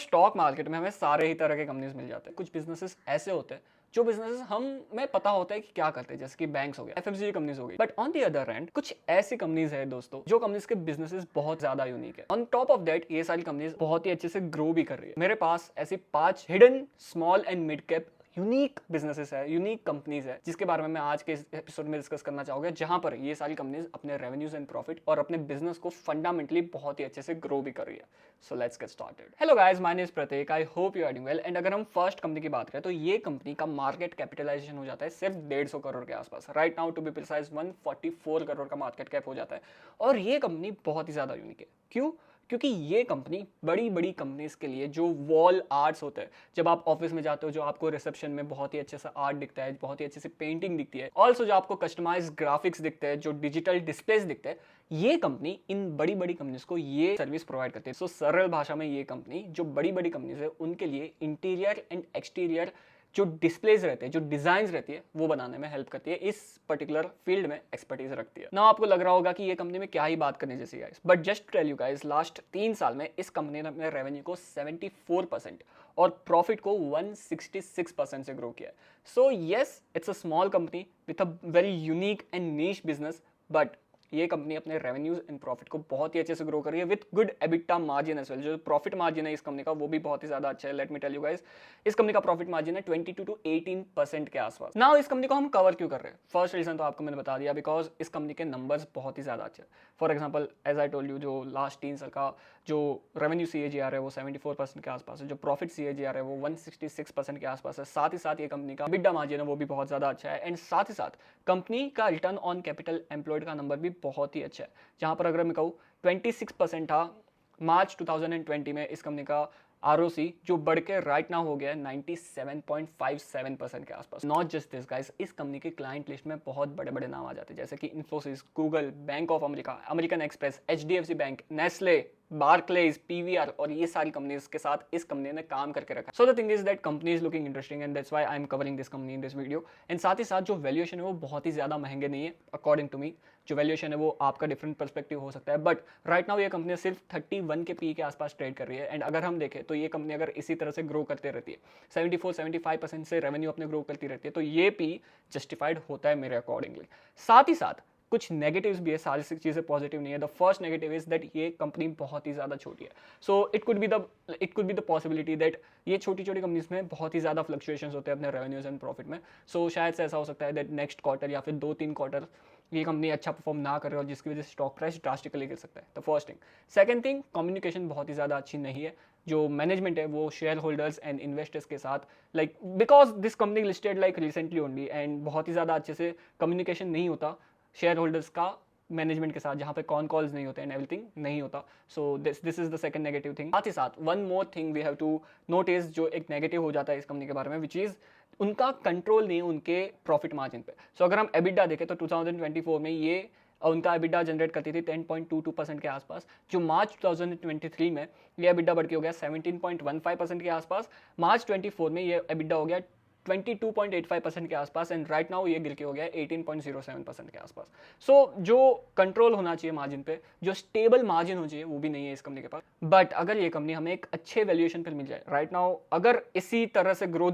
Stock market में हमें सारे ही तरह के कंपनीज मिल जाते हैं। कुछ बिजनेसेस ऐसे होते हैं जो बिजनेसेस हमें पता होता है कि क्या करते हैं, जैसे कि बैंक्स हो गए, एफएमसीजी कंपनीज हो गई। But on the other hand कुछ ऐसी कंपनीज है दोस्तों जो कंपनीज के बिजनेसेस बहुत ज्यादा यूनिक है। ऑन टॉप ऑफ दैट ये सारी कंपनीज बहुत ही अच्छे से ग्रो भी कर रही है। मेरे पास ऐसी 5 hidden small and mid cap unique businesses है, यूनिक कंपनीज है, जिसके बारे में मैं आज के इस एपिसोड में डिस्कस करना चाहूंगा, जहां पर ये सारी कंपनीज अपने रेवेन्यूज एंड प्रॉफिट और अपने बिजनेस को फंडामेंटली बहुत ही अच्छे से ग्रो भी कर रही है। So let's get started. Hello guys, my name is Prateek, I hope you are doing well. And अगर हम फर्स्ट कंपनी की बात करें तो ये कंपनी का मार्केट कैपिटलाइजेशन हो जाता है सिर्फ 150 करोड़ के आसपास। Right now to be precise 144 crore का मार्केट कैप हो जाता है। और ये कंपनी बहुत ही ज्यादा यूनिक है। क्यों? क्योंकि ये कंपनी बड़ी बड़ी कंपनीज के लिए जो वॉल आर्ट्स होते हैं, जब आप ऑफिस में जाते हो जो आपको रिसेप्शन में बहुत ही अच्छे से आर्ट दिखता है, बहुत ही अच्छे से पेंटिंग दिखती है, ऑल्सो जो आपको कस्टमाइज ग्राफिक्स दिखते हैं, जो डिजिटल डिस्प्लेस दिखते हैं, ये कंपनी इन बड़ी बड़ी कंपनीज को ये सर्विस प्रोवाइड करती है। सो सरल भाषा में ये कंपनी जो बड़ी बड़ी कंपनीज है उनके लिए इंटीरियर एंड एक्सटीरियर जो डिस्प्लेज रहते हैं, जो डिजाइन रहती है, वो बनाने में हेल्प करती है। इस पर्टिकुलर फील्ड में एक्सपर्टीज रखती है ना। आपको लग रहा होगा कि ये कंपनी में क्या ही बात करने जैसी है, but just tell you guys, last 3 साल में इस कंपनी ने अपने रेवेन्यू को 74% और प्रॉफिट को 166% से ग्रो किया है। So yes, it's a small company with a very unique and niche business, but ये कंपनी अपने रेवेन्यूज एंड प्रॉफिट को बहुत ही अच्छे से ग्रो कर रही है with good EBITDA margin as well. जो प्रॉफिट मार्जिन है इस कंपनी का वो भी बहुत ही ज्यादा अच्छा है। Let me tell you guys, इस कंपनी का प्रॉफिट मार्जिन है 22 to 18% के आसपास। नाउ इस कंपनी को हम कवर क्यों कर रहे हैं? फर्स्ट रीजन तो आपको मैंने बता दिया, बिकॉज इस कंपनी के नंबर्स बहुत ही ज्यादा अच्छे हैं। For example, as I told you, जो लास्ट 3 साल का जो रेवेन्यू CAGR है वो 74% के आसपास है, जो प्रॉफिट CAGR है वो 166% के आसपास है। साथ ही साथ ये कंपनी का एबिटा मार्जिन है वो भी बहुत ज्यादा अच्छा है। एंड साथ ही साथ कंपनी का रिटर्न ऑन कैपिटल एम्प्लॉयड का नंबर भी बहुत ही अच्छा है, जहां पर अगर मैं कहूँ 26% था मार्च 2020 में इस कंपनी का ROC, जो बढ़ के राइट नाउ हो गया है 97.57% के आसपास। नॉट जस्ट दिस गाइस, इस कंपनी के क्लाइंट लिस्ट में बहुत बड़े बड़े नाम आ जाते हैं, जैसे कि Infosys, Google, bank of America, American express, HDFC bank, Nestle, Barclays, PVR और ये सारी कंपनीज के साथ इस कंपनी ने काम करके रखा। So the thing is that company is looking interesting and that's why I am covering this company in this video. And साथ ही साथ जो वैल्यूएशन है वो बहुत ही ज्यादा महंगे नहीं है अकॉर्डिंग टू मी। जो वैल्यूएशन है वो आपका डिफरेंट पर्सपेक्टिव हो सकता है, बट राइट नाउ ये कंपनी सिर्फ 31 के PE के आसपास ट्रेड कर रही है। एंड अगर हम देखें तो ये कंपनी अगर इसी तरह से ग्रो करते रहती है, 74-75% से रेवेन्यू अपने ग्रो करती रहती है, तो ये PE जस्टिफाइड होता है मेरे अकॉर्डिंगली। साथ ही साथ कुछ नेगेटिव्स भी है, सारी चीजें पॉजिटिव नहीं है। The first negative is that ये कंपनी बहुत ही ज्यादा छोटी है। So it could be the possibility that ये छोटी छोटी कंपनीज में बहुत ही ज्यादा फ्लक्चुएशंस होते हैं अपने रेवेन्यूज एंड प्रॉफिट में। सो शायद से ऐसा हो सकता है दैट नेक्स्ट क्वार्टर या फिर 2-3 क्वार्टर ये कंपनी अच्छा परफॉर्म ना करे और जिसकी वजह से स्टॉक प्राइस ड्रास्टिकली गिर सकता है। The first thing. Second thing, communication बहुत ही ज़्यादा अच्छी नहीं है। जो मैनेजमेंट है वो शेयर होल्डर्स एंड इन्वेस्टर्स के साथ because this company listed recently only, and बहुत ही ज़्यादा अच्छे से कम्युनिकेशन नहीं होता शेयर होल्डर्स का मैनेजमेंट के साथ, जहाँ पे कॉन कॉल्स नहीं होते एंड एवरीथिंग नहीं होता। So this is the second negative thing. साथ ही साथ one more thing we have to notice, जो एक नेगेटिव हो जाता है इस कंपनी के बारे में, विच इज उनका कंट्रोल नहीं उनके प्रॉफिट मार्जिन पे। सो अगर हम एबिटा देखें तो 2024 में ये उनका एबिटा जनरेट करती थी 10.22% के आसपास, जो मार्च 2023 में ये एबिटा बढ़ के हो गया 17.15% के आसपास। मार्च 24 में ये एबिटा हो गया 22.85% के आसपास, एंड राइट नाउ ये गिर के हो गया 18.07% के आसपास। सो जो कंट्रोल होना चाहिए मार्जिन पे, जो स्टेबल मार्जिन होना चाहिए, वो भी नहीं है इस कंपनी के पास। बट अगर ये कंपनी हमें एक अच्छे वैल्यूएशन पर मिल जाए, राइट नाउ अगर इसी तरह से ग्रोथ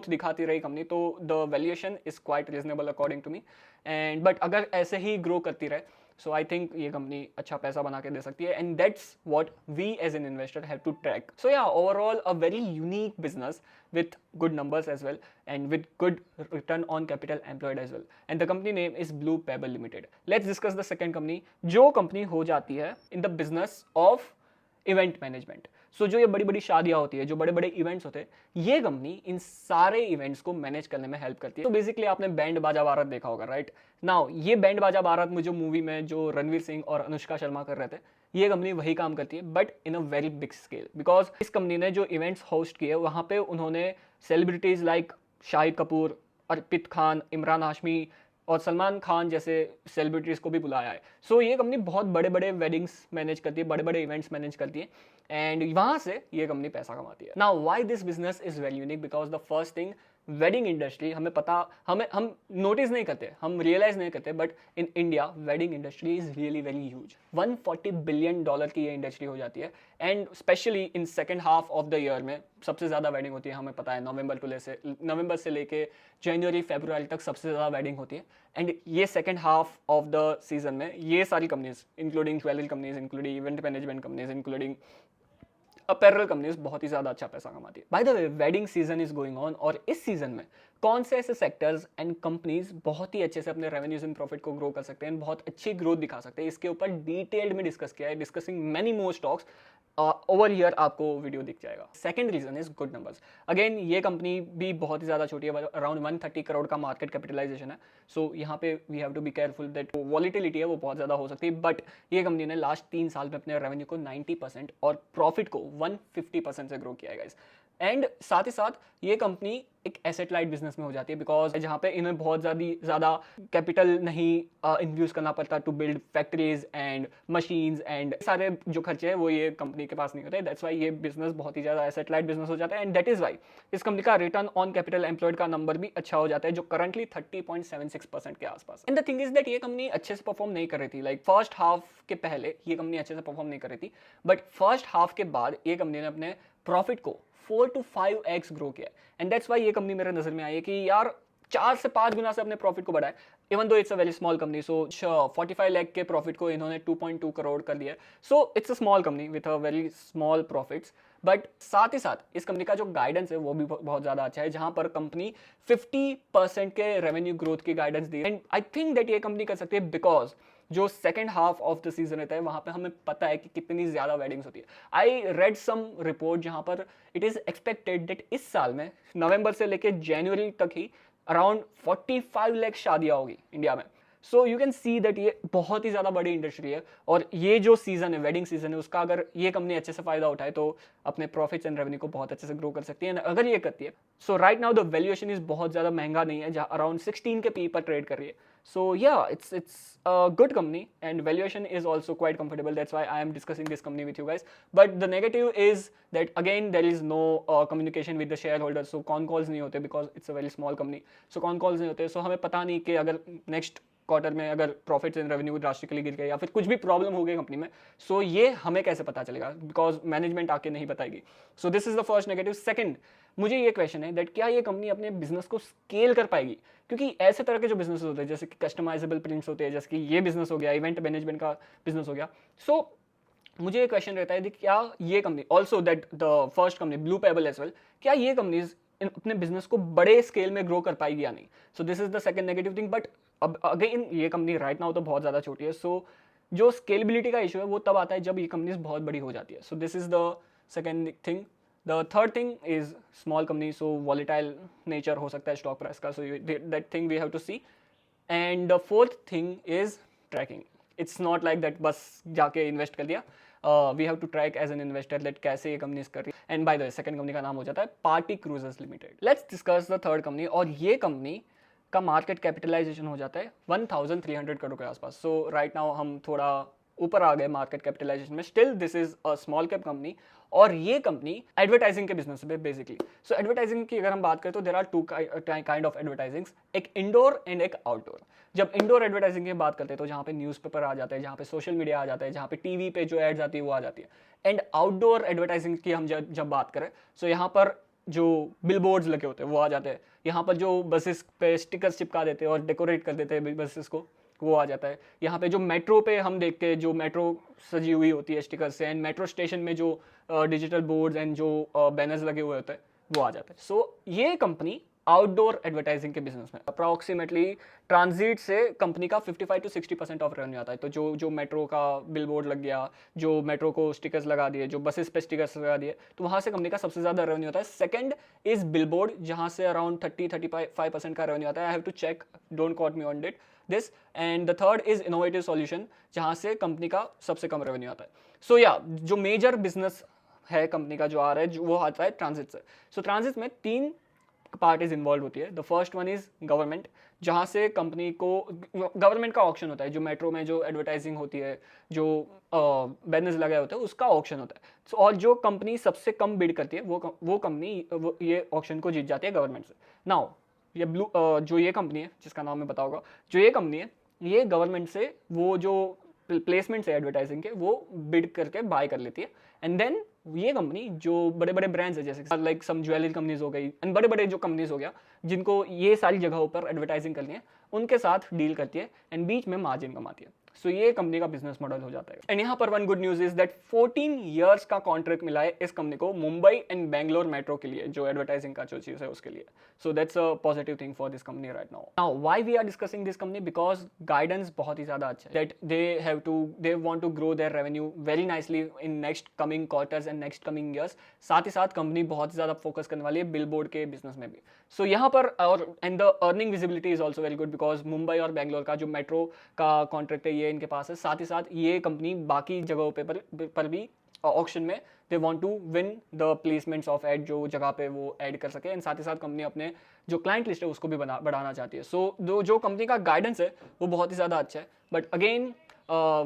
दिखाती रही कंपनी, तो the valuation is quite reasonable according to me. And but अगर ऐसे ही ग्रो करती रहे, सो आई थिंक ये कंपनी अच्छा पैसा बना के दे सकती है, and that's what we as an investor have to track. So या overall a very unique business with good numbers as well and with good return on capital employed as well, and the company name is Blue Pebble Limited. Let's discuss the second company, जो company हो जाती है in the business of event management. So जो ये बड़ी बड़ी शादियां होती है, जो बड़े बड़े इवेंट्स होते हैं, ये कंपनी इन सारे इवेंट्स को मैनेज करने में हेल्प करती है। तो बेसिकली आपने बैंड बाजा बारात देखा होगा, राइट नाउ ये बैंड बाजा बारात में जो मूवी में जो रणवीर सिंह और अनुष्का शर्मा कर रहे थे, ये कंपनी वही काम करती है, but in a very big scale. Because इस कंपनी ने जो इवेंट्स होस्ट किए वहां पे उन्होंने सेलिब्रिटीज लाइक शाहिद कपूर, अर्पित खान, इमरान हाशमी और सलमान खान जैसे सेलिब्रिटीज को भी बुलाया है। सो ये कंपनी बहुत बड़े बड़े वेडिंग्स मैनेज करती है, बड़े बड़े इवेंट्स मैनेज करती है, एंड वहां से ये कंपनी पैसा कमाती है। Now why this business is very unique, because the first thing, wedding industry हमें पता, हम नोटिस नहीं करते, हम रियलाइज नहीं करते, but in India wedding industry is really very huge. $140 billion की ये इंडस्ट्री हो जाती है, and specially in second half of the year में सबसे ज़्यादा वेडिंग होती है। हमें पता है नवंबर से लेके जनवरी फरवरी तक सबसे ज़्यादा वेडिंग होती है। एंड ये second half of the season में ये सारी companies, including jewellery companies, including event management companies, including apparel companies बहुत ही ज़्यादा अच्छा पैसा कमाती है। Bye the way, wedding season is going on, और इस सीजन में कौन से ऐसे सेक्टर्स एंड कंपनीज बहुत ही अच्छे से अपने रेवेन्यूज एंड प्रॉफिट को ग्रो कर सकते हैं, बहुत अच्छी ग्रोथ दिखा सकते हैं, इसके ऊपर डिटेल्ड में डिस्कस किया है, discussing many more stocks. Over here आपको वीडियो दिख जाएगा। Second reason is good numbers. Again ये कंपनी भी बहुत ही ज़्यादा छोटी है, अराउंड 130 करोड़ का मार्केट कैपिटलाइजेशन है। सो यहाँ पे we have to be careful that volatility है वो बहुत ज़्यादा हो सकती है, बट ये कंपनी ने लास्ट 3 साल में अपने रेवेन्यू को 90% और प्रॉफिट को 150% से ग्रो किया है गाइस। एंड साथ ही साथ ये कंपनी एक एसेट लाइट बिजनेस में हो जाती है, बिकॉज जहाँ पे इन्हें बहुत ज़्यादा कैपिटल नहीं इन्फ्यूज करना पड़ता to build factories and machines, and सारे जो खर्चे हैं वो ये कंपनी के पास नहीं होते। दैट्स वाई ये बिजनेस बहुत ही ज़्यादा एसेट लाइट बिजनेस हो जाता है, एंड दैट इज वाई इस कंपनी का रिटर्न ऑन कैपिटल एम्प्लॉयड का नंबर भी अच्छा हो जाता है, जो करंटली 30.76% के आसपास। And the thing is that ये कंपनी अच्छे से परफॉर्म नहीं कर रही थी, लाइक फर्स्ट हाफ के पहले ये कंपनी अच्छे से परफॉर्म नहीं कर रही थी, बट फर्स्ट हाफ के बाद ये कंपनी ने अपने प्रॉफिट को 4 to 5x ग्रो किया, एंड दैट्स वाई ये कंपनी मेरे नजर में आई है कि यार 4 से 5 गुना से अपने प्रॉफिट को बढ़ाए। Even though it's a very small company, सो 45 लाख के प्रॉफिट को इन्होंने 2.2 करोड़ कर दिया। सो it's a small company with a very small profits, but साथ ही साथ इस कंपनी का जो गाइडेंस है वो भी बहुत ज़्यादा अच्छा है, जहां पर कंपनी 50% के रेवेन्यू ग्रोथ की गाइडेंस दी है। एंड आई थिंक दैट ये कंपनी कर सकती है, बिकॉज जो second half of the season रहता है वहां पे हमें पता है कि कितनी ज्यादा वेडिंग्स होती है। आई रेड सम रिपोर्ट जहां पर इट इज एक्सपेक्टेड दैट इस साल में नवंबर से लेकर जनवरी तक ही अराउंड 45 लाख शादियां होगी इंडिया में। So you can see that ये बहुत ही ज़्यादा बड़ी इंडस्ट्री है, और ये जो सीज़न है, वेडिंग सीजन है, उसका अगर ये कंपनी अच्छे से फायदा उठाए तो अपने प्रॉफिट्स एंड रेवेन्यू को बहुत अच्छे से ग्रो कर सकती है। अगर ये करती है, so right now the valuation is बहुत ज़्यादा महंगा नहीं है, जहाँ अराउंड 16 के पी पर ट्रेड कर रही है। So yeah, it's a good company, and valuation is also quite comfortable. That's why I am discussing this company with you guys. But the negative is that again there is no communication with the shareholders. So con calls नहीं होते because it's a very small company. So con calls नहीं होते. So हमें पता नहीं कि अगर next quarter में अगर प्रॉफिट्स एंड रेवेन्यू ड्रास्टिकली गिर गए या फिर कुछ भी प्रॉब्लम हो गई कंपनी में, सो ये हमें कैसे पता चलेगा, बिकॉज मैनेजमेंट आके नहीं बताएगी। सो this is the first negative. Second, मुझे ये क्वेश्चन है दैट क्या ये कंपनी अपने बिजनेस को स्केल कर पाएगी, क्योंकि ऐसे तरह के जो बिजनेस होते हैं जैसे कि कस्टमाइजेबल प्रिंट्स होते हैं, जैसे कि ये बिजनेस हो गया, इवेंट मैनेजमेंट का बिजनेस हो गया। सो मुझे ये क्वेश्चन रहता है क्या ये company, also that the first company Blue Pebble as well, क्या ये कंपनीज अपने बिजनेस को बड़े स्केल में ग्रो कर पाएगी या नहीं। सो this is the second negative thing. But अब अगेन ये कंपनी राइट नाउ तो बहुत ज़्यादा छोटी है, सो जो स्केलेबिलिटी का इशू है वो तब आता है जब ये कंपनीज बहुत बड़ी हो जाती है। So this is the second thing. The third thing is small company, so volatile nature हो सकता है स्टॉक प्राइस का, so that thing we have to see. And the fourth thing is tracking. It's not like that बस जाके invest कर दिया, we have to track as an investor that कैसे ये कंपनीज कर रही है। And by the way, second company का नाम हो जाता है party cruisers limited. Let's discuss the third company, और ये कंपनी का मार्केट कैपिटलाइजेशन हो जाता है 1300 करोड़ के आसपास। सो राइट नाउ हम थोड़ा ऊपर आ गए मार्केट कैपिटलाइजेशन में, still this is a small cap company, और ये कंपनी एडवर्टाइजिंग के बिजनेस पे बेसिकली। सो एडवर्टाइजिंग की अगर हम बात करें तो there are two kind of advertisings, एक इंडोर एंड एक आउटडोर। जब इंडोर एडवर्टाइजिंग की बात करते हैं तो जहाँ पे न्यूज़पेपर आ जाता है, जहाँ पे सोशल मीडिया आ जाता है, जहाँ पे टीवी पे जो एड्स आती है वो आ जाती है। एंड आउटडोर एडवर्टाइजिंग की हम जब बात करें, सो यहाँ पर जो बिलबोर्ड्स लगे होते हैं वो आ जाते हैं, यहाँ पर जो बसेस पे स्टिकर्स चिपका देते हैं और डेकोरेट कर देते हैं बसेस को, वो आ जाता है। यहाँ पे जो मेट्रो पे हम देख के जो मेट्रो सजी हुई होती है स्टिकर से, एंड मेट्रो स्टेशन में जो डिजिटल बोर्ड्स एंड जो बैनर्स लगे हुए होते हैं वो आ जाता है। सो ये कंपनी आउटडोर एडवर्टाइजिंग के बिजनेस में अप्रॉक्सीमेटली ट्रांजिट से कंपनी का 55 to 60% ऑफ रेवेन्यू आता है। तो जो मेट्रो का बिलबोर्ड लग गया, जो मेट्रो को स्टिकर्स लगा दिए, जो बसेस पे स्टिकर्स लगा दिए, तो वहाँ से कंपनी का सबसे ज़्यादा रेवेन्यू आता है। सेकंड इज बिलबोर्ड, जहाँ से अराउंड 30-35% का रेवेन्यू आता है। I have to check, don't quote me on it this. And the third is innovative solution, जहाँ से कंपनी का सबसे कम रेवेन्यू आता है। सो या जो मेजर बिजनेस है कंपनी का जो आ रहा है वो आता है ट्रांजिट से। सो ट्रांजिट में 3 पार्टीज इन्वॉल्व होती है. The first one is government, जहाँ से कंपनी को गवर्नमेंट का ऑक्शन होता है. जो मेट्रो में जो एडवर्टाइजिंग होती है, जो बैनर्स लगाए होते हैं, उसका ऑक्शन होता है. और जो कंपनी सबसे कम बिड करती है वो कंपनी ये ऑक्शन को जीत जाती है गवर्नमेंट से. नाउ ये जो ये कंपनी है जिसका नाम मैं बताऊंगा, जो ये कंपनी है ये गवर्नमेंट से वो जो प्लेसमेंट्स है एडवर्टाइजिंग के वो बिड करके बाय कर लेती है. एंड देन ये कंपनी जो बड़े बड़े ब्रांड्स है जैसे लाइक सम ज्वेलरी कंपनीज हो गई एंड बड़े बड़े जो कंपनीज हो गया जिनको ये सारी जगहों पर एडवर्टाइजिंग करनी है, उनके साथ डील करती है एंड बीच में मार्जिन कमाती है. सो ये कंपनी का बिजनेस मॉडल हो जाता है. एंड यहाँ पर one good news is that 14 years का कॉन्ट्रैक्ट मिला है इस कंपनी को मुंबई एंड बैंगलोर मेट्रो के लिए, जो एडवर्टाइजिंग का जो चीज है उसके लिए. So that's a positive thing for this company right now. Now why we are discussing this company, because guidance बहुत ही ज्यादा अच्छा है. That they want to grow their revenue very nicely in next coming quarters and next coming years. साथ ही साथ company बहुत ही ज्यादा फोकस करने वाली है बिलबोर्ड के बिजनेस में भी. सो यहाँ पर और and the earning visibility is also very good because Mumbai और बैंगलोर का जो मेट्रो का कॉन्ट्रैक्ट है ये इनके पास है. साथ ही साथ ये कंपनी बाकी जगहों पर भी ऑक्शन में they want to win the placements of ad, जो जगह पे वो ऐड कर सके. एंड साथ ही साथ कंपनी अपने जो क्लाइंट लिस्ट है उसको भी बढ़ाना चाहती है. सो जो कंपनी का गाइडेंस है वो बहुत ही ज़्यादा अच्छा है. बट अगेन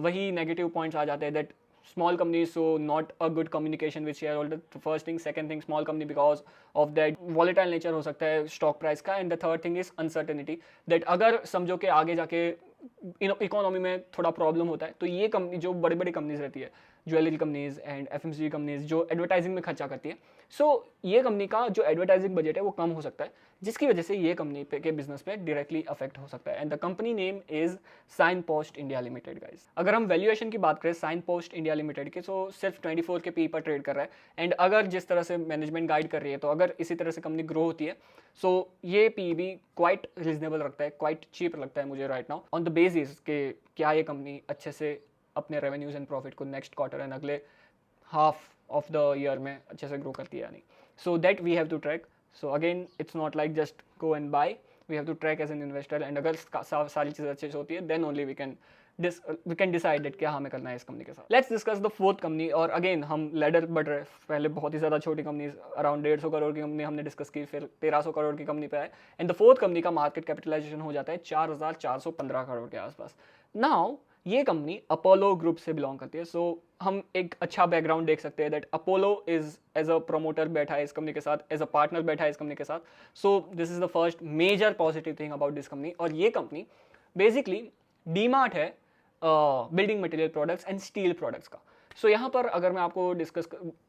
वही नेगेटिव पॉइंट्स आ जाते हैं that small companies, so not a good communication with shareholder. First thing, second thing, small company because of that volatile nature हो सकता है stock price का. and the third thing is uncertainty, that अगर समझो कि आगे जाके इकोनॉमी में थोड़ा प्रॉब्लम होता है तो ये कंपनी जो बड़ी बड़ी कंपनीज रहती है, jewellery companies and FMCG companies जो एडवर्टाइजिंग में खर्चा करती है, सो ये कंपनी का जो एडवर्टाइजिंग बजट है वो कम हो सकता है, जिसकी वजह से ये कंपनी के बिजनेस पे डायरेक्टली अफेक्ट हो सकता है. And the company name is sine post India limited guys. अगर हम वैल्यूएशन की बात करें साइन पोस्ट इंडिया लिमिटेड की, तो सिर्फ 24 के पी पर ट्रेड कर रहा है. एंड अगर जिस तरह से मैनेजमेंट गाइड कर रही है, तो अगर इसी तरह से कंपनी ग्रो होती है, सो ये पी भी क्वाइट रीजनेबल लगता है, क्वाइट चीप लगता है मुझे right now, on the basis के क्या ये कंपनी अच्छे से अपने रेवेन्यूज एंड प्रॉफिट को नेक्स्ट क्वार्टर एंड अगले हाफ ऑफ द ईयर में अच्छे से ग्रो करती है या नहीं. So that we have to track. So again it's not like just go and buy, we have to track as an investor. And अगर सारी चीज़ें अच्छे से होती है then only we can decide that क्या हमें करना है इस कंपनी के साथ. Let's discuss the fourth company. और अगेन हम लेडर बढ़ रहे, पहले बहुत ही ज़्यादा छोटी कंपनी अराउंड 150 करोड़ की कंपनी हमने डिस्कस की, फिर 1300 करोड़ की कंपनी पे आए. एंड द फोर्थ कंपनी का मार्केट कैपिटलाइजेशन हो जाता है 4415 करोड़ के आसपास. नाउ ये कंपनी अपोलो ग्रुप से बिलोंग करती है. सो हम एक अच्छा बैकग्राउंड देख सकते हैं that Apollo is as a promoter बैठा है इस कंपनी के साथ, एज अ पार्टनर बैठा है इस कंपनी के साथ. So this is the first major positive thing about this company. और ये कंपनी बेसिकली डीमार्ट है building material products and steel products का. सो यहाँ पर अगर मैं आपको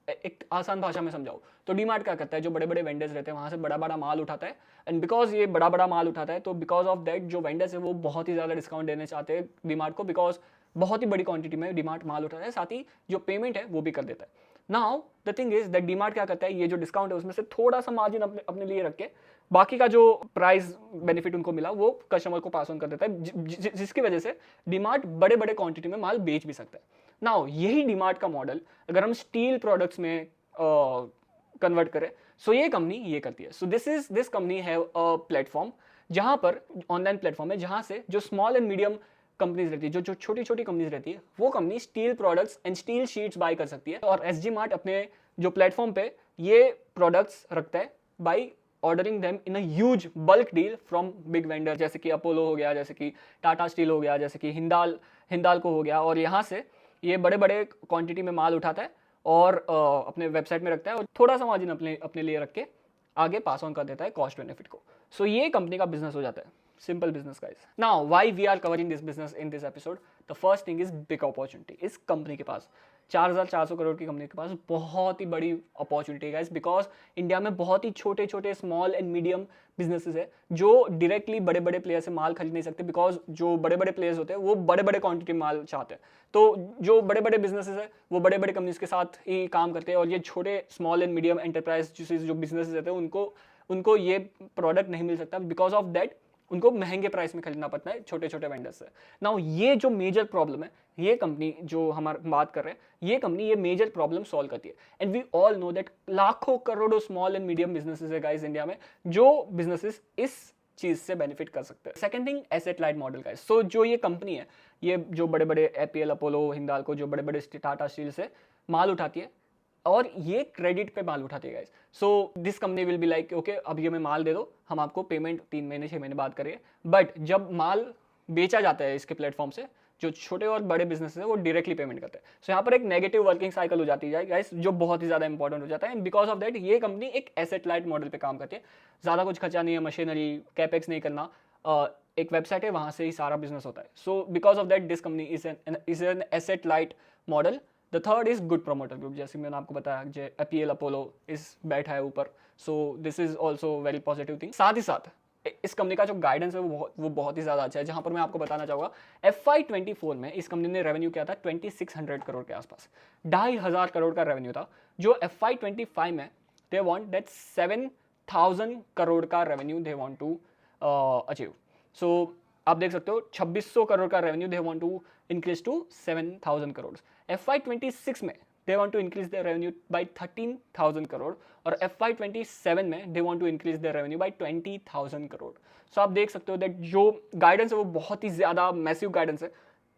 एक आसान भाषा में समझाऊँ तो डीमार्ट क्या करता है, जो बड़े बड़े वेंडर्स रहते हैं वहाँ से बड़ा बड़ा माल उठाता है. एंड बिकॉज ये बड़ा बड़ा माल उठाता है तो बिकॉज ऑफ दैट जो वेंडर्स है वो बहुत ही ज़्यादा डिस्काउंट देने चाहते हैं डीमार्ट को, बिकॉज बहुत ही बड़ी क्वांटिटी में डीमार्ट माल उठाता है, साथ ही जो पेमेंट है वो भी कर देता है. Now the thing is that DMart क्या करता है, ये जो डिस्काउंट है उसमें से थोड़ा सा मार्जिन अपने लिए रख के बाकी का जो प्राइस बेनिफिट उनको मिला वो कस्टमर को पास ऑन कर देता है, जिसकी वजह से डीमार्ट बड़े बड़े क्वांटिटी में माल बेच भी सकता है. नाउ यही डीमार्ट का मॉडल अगर हम स्टील प्रोडक्ट्स में कन्वर्ट करें, सो ये कंपनी ये करती है. So this company have a platform, जहां पर ऑनलाइन प्लेटफॉर्म है जहां से जो स्मॉल एंड मीडियम कंपनीज रहती है, जो छोटी छोटी कंपनीज रहती है, वो company steel products and steel sheets buy कर सकती है. और एसजी मार्ट अपने जो प्लेटफॉर्म पे ये प्रोडक्ट्स रखता है by ordering them in a huge bulk deal from big vendor, जैसे कि अपोलो हो गया, जैसे कि टाटा स्टील हो गया, जैसे कि हिंडाल्को हो गया. और यहाँ से ये बड़े बड़े क्वांटिटी में माल उठाता है और अपने वेबसाइट में रखता है और थोड़ा सा मार्जिन अपने लिए रख के आगे पास ऑन कर देता है कॉस्ट बेनिफिट को. सो ये कंपनी का बिजनेस हो जाता है. Simple business guys. Now why we are covering this business in this episode, the first thing is big opportunity. इस कंपनी के पास 4400 करोड़ की कंपनी के पास बहुत ही बड़ी अपॉर्चुनिटी है, बिकॉज इंडिया में बहुत ही छोटे छोटे स्मॉल एंड मीडियम बिजनेसेस है जो डायरेक्टली बड़े बड़े प्लेयर से माल खरीद नहीं सकते, बिकॉज जो बड़े बड़े प्लेयर्स होते हैं वो बड़े बड़े क्वांटिटी में माल चाहते हैं. तो जो बड़े बड़े बिजनेसेस है वो बड़े बड़े कंपनीज के साथ ही काम करते हैं, और ये छोटे स्मॉल एंड मीडियम एंटरप्राइज जो बिजनेसेस रहते हैं उनको ये प्रोडक्ट नहीं मिल सकता. बिकॉज ऑफ दैट उनको महंगे प्राइस में खरीदना पड़ता है छोटे छोटे वेंडर्स से. नाउ ये जो मेजर प्रॉब्लम है, ये कंपनी जो हम बात कर रहे हैं, ये कंपनी ये मेजर प्रॉब्लम सॉल्व करती है. And we all know that लाखों करोड़ों स्मॉल एंड मीडियम बिजनेसेस है गाइस इंडिया में, जो बिजनेसेस इस चीज से बेनिफिट कर सकते हैं. Second thing, asset light model guys. So जो ये कंपनी है, ये जो बड़े बड़े एपीएल, अपोलो, हिंडाल्को, जो बड़े बड़े टाटा स्टील से माल उठाती है, और ये क्रेडिट पे माल उठाती है guys. So this company will be like okay अब ये हमें माल दे दो, हम आपको पेमेंट 3 महीने 6 महीने बाद करेंगे। बट जब माल बेचा जाता है इसके प्लेटफॉर्म से, जो छोटे और बड़े बिजनेस है वो डायरेक्टली पेमेंट करते हैं। सो यहाँ पर एक नेगेटिव वर्किंग साइकिल हो जाती है गाइस, जो बहुत ही ज़्यादा इंपॉर्टेंट हो जाता है। एंड बिकॉज ऑफ दैट ये कंपनी एक एसेट लाइट मॉडल पे काम करती है। ज़्यादा कुछ खर्चा नहीं है, मशीनरी कैपेक्स नहीं करना, एक वेबसाइट है वहाँ से ही सारा बिजनेस होता है। So because of that this company is an asset light model. The third is good promoter group, जैसे मैंने आपको बताया जो एपीएल अपोलो इस बैठा है ऊपर। सो this is also very positive thing. साथ ही साथ इस कंपनी का जो गाइडेंस है वो बहुत ही ज़्यादा अच्छा है, जहाँ पर मैं आपको बताना चाहूँगा FY24 में इस कंपनी ने रेवेन्यू किया था 2600 करोड़ के आसपास, 2500 करोड़ का रेवेन्यू था, जो FY25 में दे वांट दैट 7000 करोड़ का revenue they want to achieve. So आप देख सकते हो 2600 करोड़ का revenue they want to increase to 7000 crore. FY26 में they want to increase their revenue by 13,000 crore और FY27 में they want to increase their revenue by 20,000 crore. सो आप देख सकते हो दैट जो गाइडेंस है वो बहुत ही ज़्यादा मैसिव गाइडेंस है।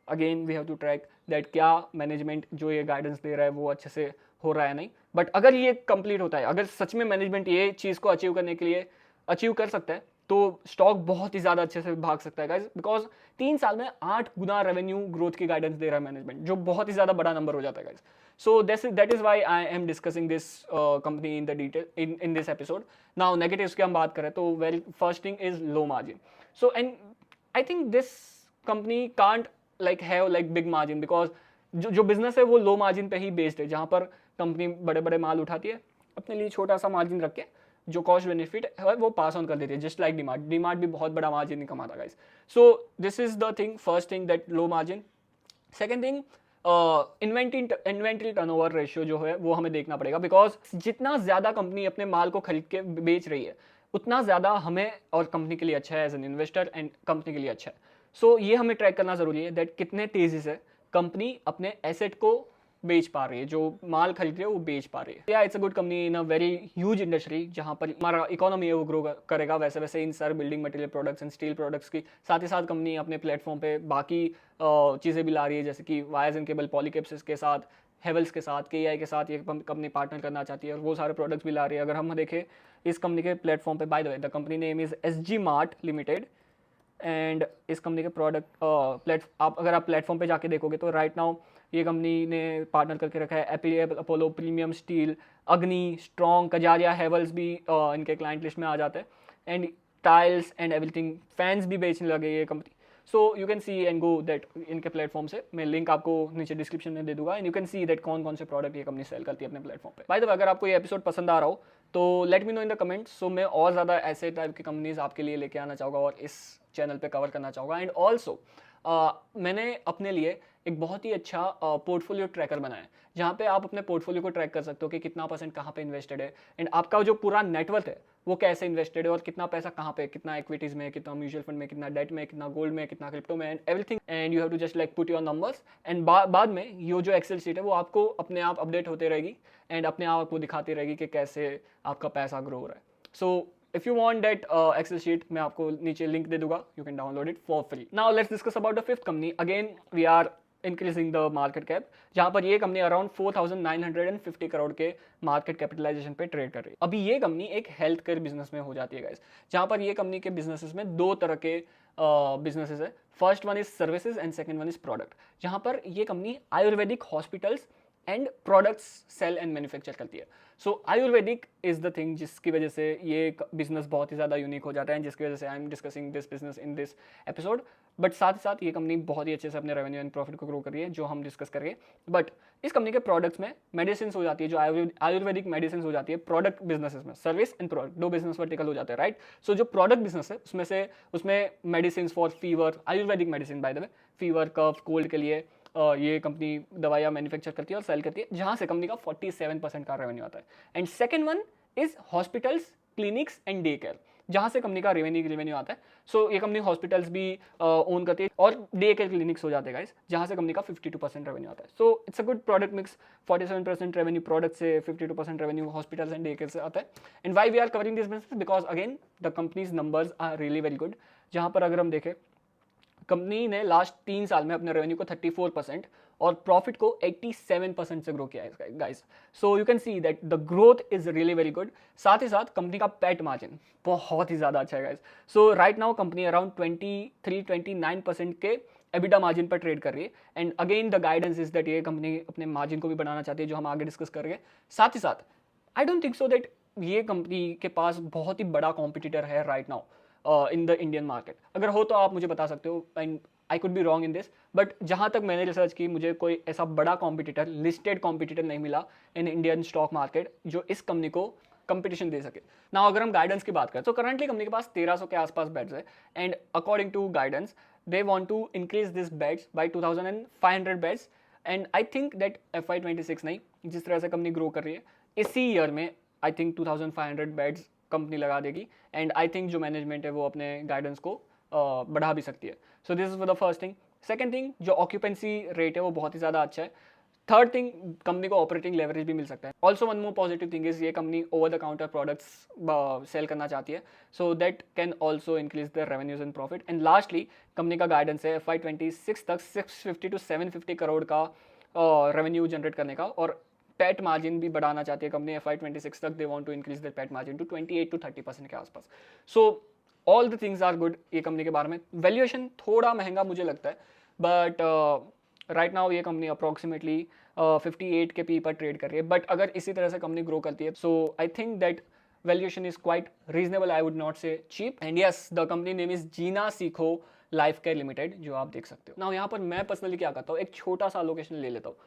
Again we have to track that क्या मैनेजमेंट जो ये गाइडेंस दे रहा है वो अच्छे से हो रहा है नहीं। बट अगर ये कंप्लीट होता है, अगर सच में मैनेजमेंट ये चीज़ को अचीव करने के लिए अचीव कर सकता है, तो स्टॉक बहुत ही ज़्यादा अच्छे से भाग सकता है गाइस, बिकॉज 3 साल में 8 गुना रेवेन्यू ग्रोथ की गाइडेंस दे रहा है मैनेजमेंट, जो बहुत ही ज़्यादा बड़ा नंबर हो जाता है guys. So that is why I am discussing this company in the detail in this episode. Now negatives की हम बात करें तो well first thing is low margin. So and I think this company can't like have like big margin, because जो business है वो low margin पे ही based है, जहाँ पर कंपनी बड़े बड़े माल उठाती है, अपने लिए छोटा सा मार्जिन रख के जो कॉस्ट बेनिफिट है वो पास ऑन कर देती है, जस्ट लाइक डीमार्ट भी बहुत बड़ा मार्जिन नहीं कमाता guys. So this is the thing, first thing that low margin. Second thing inventory turnover ratio जो है वो हमें देखना पड़ेगा, बिकॉज जितना ज़्यादा कंपनी अपने माल को खरीद के बेच रही है उतना ज़्यादा हमें और कंपनी के लिए अच्छा है as an investor and company के लिए अच्छा है। सो ये हमें ट्रैक करना ज़रूरी है दैट कितने तेज़ी से कंपनी अपने एसेट को बेच पा रही है, जो माल खरीद रही है वो बेच पा रही है। या it's a good company in a very huge industry, जहाँ पर हमारा इकोनॉमी है वो ग्रो करेगा। वैसे वैसे इन सारे building material products and steel products की साथ ही साथ कंपनी अपने प्लेटफॉर्म पे बाकी चीज़ें भी ला रही है, जैसे कि वायर्स एंड केबल पॉलीकेप्सिस के साथ, हेवल्स के साथ, KEI के साथ ये कंपनी पार्टनर करना चाहती है और वो सारे प्रोडक्ट्स भी ला रही है। अगर हम देखें इस कंपनी के प्लेटफॉर्म पे, bye the way the company name is SG Mart limited, and इस कंपनी के प्रोडक्ट अगर आप प्लेटफॉर्म पे जाके देखोगे तो राइट नाउ ये कंपनी ने पार्टनर करके रखा है एपीएल अपोलो, प्रीमियम स्टील, अग्नि, स्ट्रॉन्ग, कजारिया, हेवल्स भी इनके क्लाइंट लिस्ट में आ जाते हैं, and tiles and everything, fans भी बेचने लगे ये company. So you can see and go that इनके प्लेटफॉर्म से, मैं लिंक आपको नीचे डिस्क्रिप्शन में दे दूंगा, and you can see that कौन कौन से प्रोडक्ट ये कंपनी सेल करती है अपने प्लेटफॉर्म पे। बाय द वे अगर आपको ये एपिसोड पसंद आ रहा हो तो let me know in the comments. So मैं और ज़्यादा ऐसे टाइप की कंपनीज आपके लिए लेके आना चाहूँगा और इस चैनल पे कवर करना चाहूँगा। एंड ऑल्सो मैंने अपने लिए एक बहुत ही अच्छा पोर्टफोलियो ट्रैकर बनाया है, जहाँ पे आप अपने पोर्टफोलियो को ट्रैक कर सकते हो कि कितना % कहाँ पे इन्वेस्टेड है, एंड आपका जो पूरा नेटवर्थ है वो कैसे इन्वेस्टेड है और कितना पैसा कहाँ पे, कितना इक्विटीज़ में, कितना म्यूचुअल फंड में, कितना डेट में, कितना गोल्ड में, कितना क्रिप्टो में, and everything. And you have to just like put your numbers, and बाद में ये जो एक्सेल शीट है वो आपको अपने आप अपडेट होते रहेगी एंड अपने आप आपको दिखाती रहेगी कि कैसे आपका पैसा ग्रो हो रहा है। सो if you want that Excel sheet, मैं आपको नीचे लिंक दे दूंगा, you can download it for free. Now let's discuss about the fifth company. Again we are increasing the market cap, जहाँ पर ये कंपनी अराउंड 4,950 करोड़ के मार्केट कैपिटलाइजेशन पे trade कर रही है। अभी ये कंपनी एक हेल्थ केयर बिजनेस में हो जाती है गाइस, जहाँ पर ये कंपनी के बिजनेसेस में दो तरह के बिजनेसेस है। First one is services and second one is product, जहाँ पर ये company ayurvedic hospitals and products sell and manufacture करती है। So ayurvedic is the thing जिसकी वजह से ये बिजनेस बहुत ही ज़्यादा यूनिक हो जाता है, जिसकी वजह से आई am discussing this business in this episode. But साथ ही साथ ये कंपनी बहुत ही अच्छे से अपने रेवेन्यू एंड प्रॉफिट को ग्रो कर रही है, जो हम डिस्कस करेंगे। बट इस कंपनी के प्रोडक्ट्स में मेडिसिन हो जाती है, जो आयुर्वेदिक मेडिसिन हो जाती है। प्रोडक्ट बिजनेसेस में सर्विस एंड प्रोडक्ट दो बिजनेस वर्टिकल हो जाते हैं, राइट। सो जो प्रोडक्ट बिजनेस है उसमें medicine for fever, ayurvedic medicine by the way, fever, cough, cold के लिए ये कंपनी दवाइयाँ मैन्युफैक्चर करती है और सेल करती है, जहाँ से कंपनी का 47% का रेवेन्यू आता है। And second one is hospitals, clinics and day care, जहाँ से कंपनी का रेवेन्यू आता है। सो ये कंपनी हॉस्पिटल्स भी ओन करती है और डे केयर क्लिनिक्स हो जाते हैं गाइस, जहाँ से कंपनी का 52% रेवेन्यू आता है। So it's a good product mix, 47% revenue product से, 52% revenue hospitals and day care से आता है। And why we are covering this business, because again the company's numbers are really very good, जहाँ पर अगर हम देखें कंपनी ने लास्ट 3 साल में अपने रेवेन्यू को 34% और प्रॉफिट को 87% से ग्रो किया है guys. So you can see that the growth is really very good. साथ ही साथ कंपनी का पैट मार्जिन बहुत ही ज़्यादा अच्छा है गाइस। सो राइट नाउ कंपनी अराउंड 23-29% के एबिटा मार्जिन पर ट्रेड कर रही है। And again the guidance is that ये कंपनी अपने मार्जिन को भी बढ़ाना चाहती है, जो हम आगे डिस्कस करेंगे। साथ ही साथ I don't think so that ये कंपनी के पास बहुत ही बड़ा कॉम्पिटिटर है right now in the Indian market. अगर हो तो आप मुझे बता सकते हो, and I could be wrong in this, but जहाँ तक मैंने रिसर्च की मुझे कोई ऐसा बड़ा कॉम्पिटिटर, लिस्टेड कॉम्पिटिटर नहीं मिला इन इंडियन स्टॉक मार्केट जो इस कंपनी को कंपटीशन दे सके ना। अगर हम गाइडेंस की बात करें तो करंटली कंपनी के पास 1300 के आसपास बेड्स है, and according to guidance they want to increase this beds by 2500 beds. And I think that FY26 नहीं, जिस तरह से कंपनी ग्रो कर रही है इसी ईयर में आई थिंक 2500 बेड्स कंपनी लगा देगी। एंड आई थिंक जो मैनेजमेंट है वो अपने गाइडेंस को बढ़ा भी सकती है। So this is the first thing. Second thing, जो ऑक्यूपेंसी रेट है वो बहुत ही ज़्यादा अच्छा है। थर्ड थिंग, कंपनी को ऑपरेटिंग लेवरेज भी मिल सकता है। Also one more positive thing is ये company over the counter products sale करना चाहती है, so that can also increase the revenues and profit. And lastly company का गाइडेंस है FY26 तक 650 to 750 करोड़ का रेवेन्यू जनरेट करने का, और पैट मार्जिन भी बढ़ाना चाहती है कंपनी। FY26 तक they want to increase the PAT margin to 28 to 30% के आसपास। So all the things are good ये कंपनी के बारे में। वैल्यूएशन थोड़ा महंगा मुझे लगता है, बट राइट नाउ ये कंपनी अप्रॉक्सीमेटली 58 के पी पर ट्रेड कर रही है। बट अगर इसी तरह से कंपनी ग्रो करती है, so I think that valuation is quite reasonable, I would not say cheap. And yes, the company name is Jeena Sikho life care limited, जो आप देख सकते हो। नाउ यहाँ पर मैं पर्सनली क्या करता हूँ, एक छोटा सा लोकेशन ले लेता हूँ,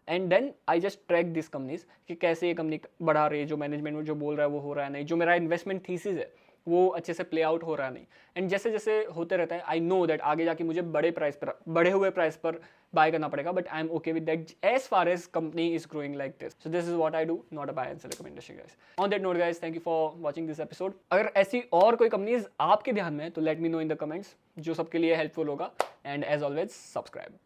and then I just track this companies कि कैसे ये कंपनी बढ़ा रही है, जो मैनेजमेंट में जो बोल रहा है वो हो रहा है नहीं, जो मेरा इन्वेस्टमेंट थीसिस है वो अच्छे से प्ले आउट हो रहा नहीं। एंड जैसे जैसे होते रहता है, आई नो दैट आगे जाके मुझे बढ़े हुए प्राइस पर बाय करना पड़ेगा, but I am okay with that as far as company is growing like this. So this is what I do, not a buy and sell recommendation guys. On that note guys, thank you for watching this episode. अगर ऐसी और कोई companies आपके ध्यान में है तो let me know in the comments, जो सबके लिए हेल्पफुल होगा। And as always subscribe.